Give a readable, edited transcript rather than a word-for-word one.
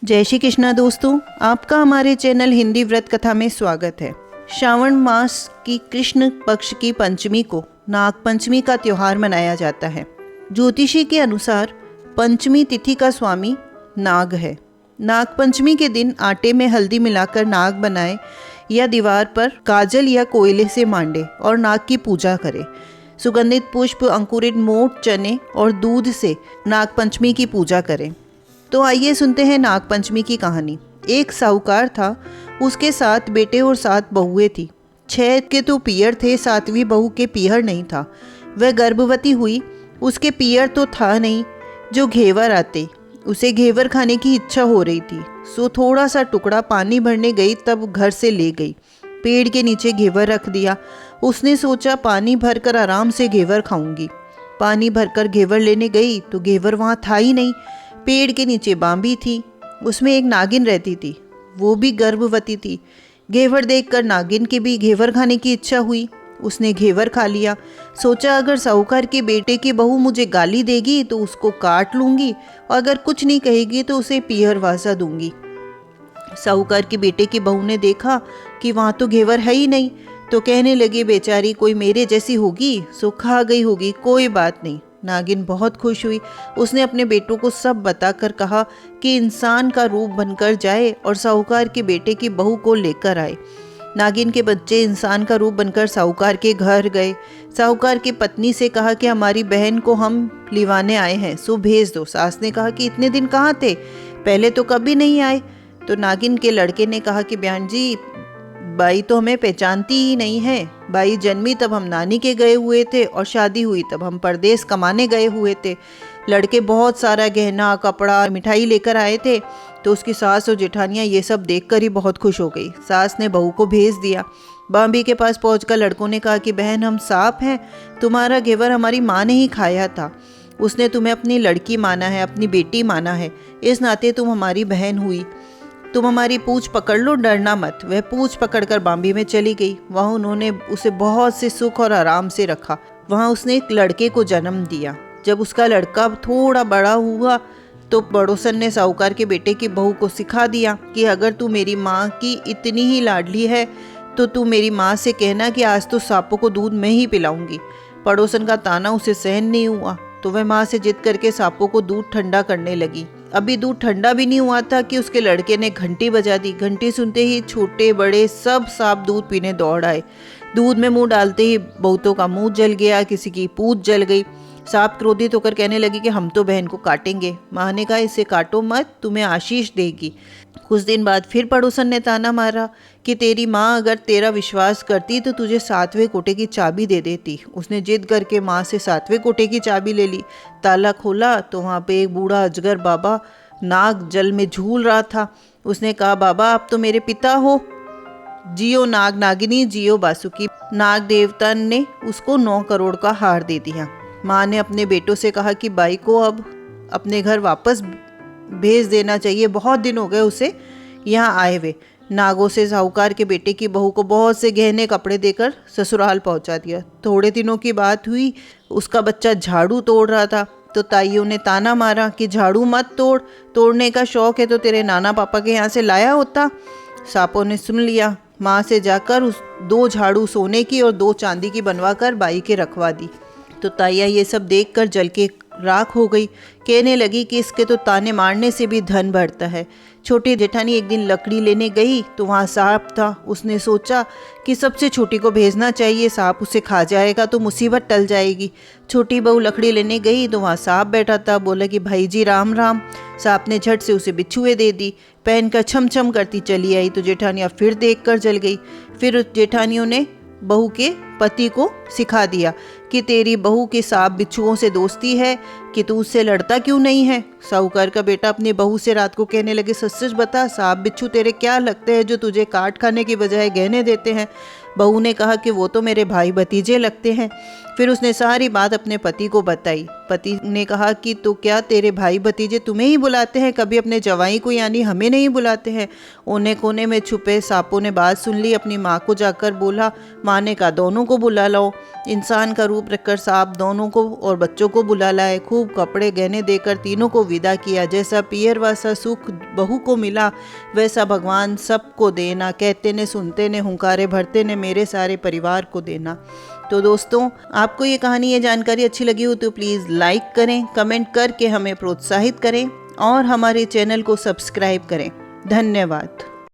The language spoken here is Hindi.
जय श्री कृष्णा दोस्तों, आपका हमारे चैनल हिंदी व्रत कथा में स्वागत है। श्रावण मास की कृष्ण पक्ष की पंचमी को नाग पंचमी का त्योहार मनाया जाता है। ज्योतिषी के अनुसार पंचमी तिथि का स्वामी नाग है। नाग पंचमी के दिन आटे में हल्दी मिलाकर नाग बनाए या दीवार पर काजल या कोयले से मांडे और नाग की पूजा करें। सुगंधित पुष्प, अंकुरित मोट चने और दूध से नाग पंचमी की पूजा करें। तो आइए सुनते हैं नाग पंचमी की कहानी। एक साहूकार था, उसके 7 बेटे और 7 बहुएं थी। 6 के तो पियर थे, 7वीं बहू के पियर नहीं था। वह गर्भवती हुई, उसके पियर तो था नहीं जो घेवर आते। उसे घेवर खाने की इच्छा हो रही थी, सो थोड़ा सा टुकड़ा पानी भरने गई, तब घर से ले गई। पेड़ के नीचे घेवर रख दिया। उसने सोचा पानी भरकर आराम से घेवर खाऊंगी। पानी भरकर घेवर लेने गई तो घेवर वहाँ था ही नहीं। पेड़ के नीचे बांबी थी, उसमें एक नागिन रहती थी, वो भी गर्भवती थी। घेवर देखकर नागिन की भी घेवर खाने की इच्छा हुई। उसने घेवर खा लिया। सोचा अगर साहूकार के बेटे की बहू मुझे गाली देगी तो उसको काट लूंगी, और अगर कुछ नहीं कहेगी तो उसे पीहर वासा दूंगी। साहूकार के बेटे की बहू ने देखा कि वहाँ तो घेवर है ही नहीं, तो कहने लगी बेचारी कोई मेरे जैसी होगी, सो खा गई होगी, कोई बात नहीं। नागिन बहुत खुश हुई। उसने अपने बेटों को सब बताकर कहा कि इंसान का रूप बनकर जाए और साहूकार के बेटे की बहू को लेकर आए। नागिन के बच्चे इंसान का रूप बनकर साहूकार के घर गए। साहूकार की पत्नी से कहा कि हमारी बहन को हम लिवाने आए हैं, सो भेज दो। सास ने कहा कि इतने दिन कहाँ थे, पहले तो कभी नहीं आए। तो नागिन के लड़के ने कहा कि बहन जी, बाई तो हमें पहचानती ही नहीं है। बाई जन्मी तब हम नानी के गए हुए थे और शादी हुई तब हम परदेश कमाने गए हुए थे। लड़के बहुत सारा गहना, कपड़ा, मिठाई लेकर आए थे। तो उसकी सास और जेठानियाँ ये सब देखकर ही बहुत खुश हो गई। सास ने बहू को भेज दिया। बांबी के पास पहुंचकर लड़कों ने कहा कि बहन हम सांप हैं, तुम्हारा घेवर हमारी माँ ने ही खाया था। उसने तुम्हें अपनी लड़की माना है, अपनी बेटी माना है, इस नाते तुम हमारी बहन हुई। तुम हमारी पूंछ पकड़ लो, डरना मत। वह पूंछ पकड़कर बांबी में चली गई। वहाँ उन्होंने उसे बहुत से सुख और आराम से रखा। वहाँ उसने एक लड़के को जन्म दिया। जब उसका लड़का थोड़ा बड़ा हुआ तो पड़ोसन ने साहूकार के बेटे की बहू को सिखा दिया कि अगर तू मेरी माँ की इतनी ही लाडली है तो तू मेरी माँ से कहना कि आज तो सांपों को दूध मैं ही पिलाऊंगी। पड़ोसन का ताना उसे सहन नहीं हुआ, तो वह माँ से जिद करके सांपों को दूध ठंडा करने लगी। अभी दूध ठंडा भी नहीं हुआ था कि उसके लड़के ने घंटी बजा दी। घंटी सुनते ही छोटे बड़े सब सांप दूध पीने दौड़ आए। दूध में मुंह डालते ही बहुतों का मुंह जल गया, किसी की पूंछ जल गई। सांप क्रोधित होकर कहने लगी कि हम तो बहन को काटेंगे। माँ ने कहा इसे काटो मत, तुम्हें आशीष देगी। कुछ दिन बाद फिर पड़ोसन ने ताना मारा कि तेरी माँ अगर तेरा विश्वास करती तो तुझे 7वें कोठे की चाबी दे देती। उसने जिद करके माँ से 7वें कोठे की चाबी ले ली। ताला खोला तो वहाँ पे एक बूढ़ा अजगर बाबा नाग जल में झूल रहा था। उसने कहा बाबा आप तो मेरे पिता हो, जियो नाग नागिनी, जियो बासुकी। नाग देवता ने उसको 9 करोड़ का हार दे दिया। माँ ने अपने बेटों से कहा कि बाई को अब अपने घर वापस भेज देना चाहिए, बहुत दिन हो गए उसे यहाँ आए हुए। नागों से साहूकार के बेटे की बहू को बहुत से गहने कपड़े देकर ससुराल पहुँचा दिया। थोड़े दिनों की बात हुई, उसका बच्चा झाड़ू तोड़ रहा था, तो ताइयों ने ताना मारा कि झाड़ू मत तोड़, तोड़ने का शौक है तो तेरे नाना पापा के यहाँ से लाया होता। सांपों ने सुन लिया। माँ से जाकर उस 2 झाड़ू सोने की और 2 चांदी की बनवा कर बाई के रखवा दी। तो ताइया ये सब देखकर जल के राख हो गई। कहने लगी कि इसके तो ताने मारने से भी धन बढ़ता है। छोटी जेठानी एक दिन लकड़ी लेने गई तो वहाँ सांप था। उसने सोचा कि सबसे छोटी को भेजना चाहिए, सांप उसे खा जाएगा तो मुसीबत टल जाएगी। छोटी बहू लकड़ी लेने गई तो वहाँ सांप बैठा था। बोला कि भाई जी राम राम। सांप ने झट से उसे बिच्छुए दे दी। पहनकर छम छम करती चली आई तो जेठानियाँ फिर देख कर जल गई। फिर जेठानियों ने बहू के पति को सिखा दिया कि तेरी बहू के सांप बिच्छुओं से दोस्ती है कि तू उससे लड़ता क्यों नहीं है। साहूकार का बेटा अपनी बहू से रात को कहने लगे सच सच बता, सांप बिच्छू तेरे क्या लगते हैं जो तुझे काट खाने की बजाय गहने देते हैं। बहू ने कहा कि वो तो मेरे भाई भतीजे लगते हैं। फिर उसने सारी बात अपने पति को बताई। पति ने कहा कि तो क्या तेरे भाई भतीजे तुम्हें ही बुलाते हैं, कभी अपने जवाई को यानी हमें नहीं बुलाते हैं। ओने कोने में छुपे सांपों ने बात सुन ली। अपनी माँ को जाकर बोला, माँ ने कहा दोनों को बुला लाओ। इंसान का रूप रखकर सांप दोनों को और बच्चों को बुला लाए। खूब कपड़े गहने देकर तीनों को विदा किया। जैसा पियर वैसा सुख बहू को मिला, वैसा भगवान सबको देना। कहते ने सुनते ने हुंकारे भरते ने मेरे सारे परिवार को देना। तो दोस्तों, आपको ये कहानी, ये जानकारी अच्छी लगी हो तो प्लीज़ लाइक करें, कमेंट करके हमें प्रोत्साहित करें और हमारे चैनल को सब्सक्राइब करें। धन्यवाद।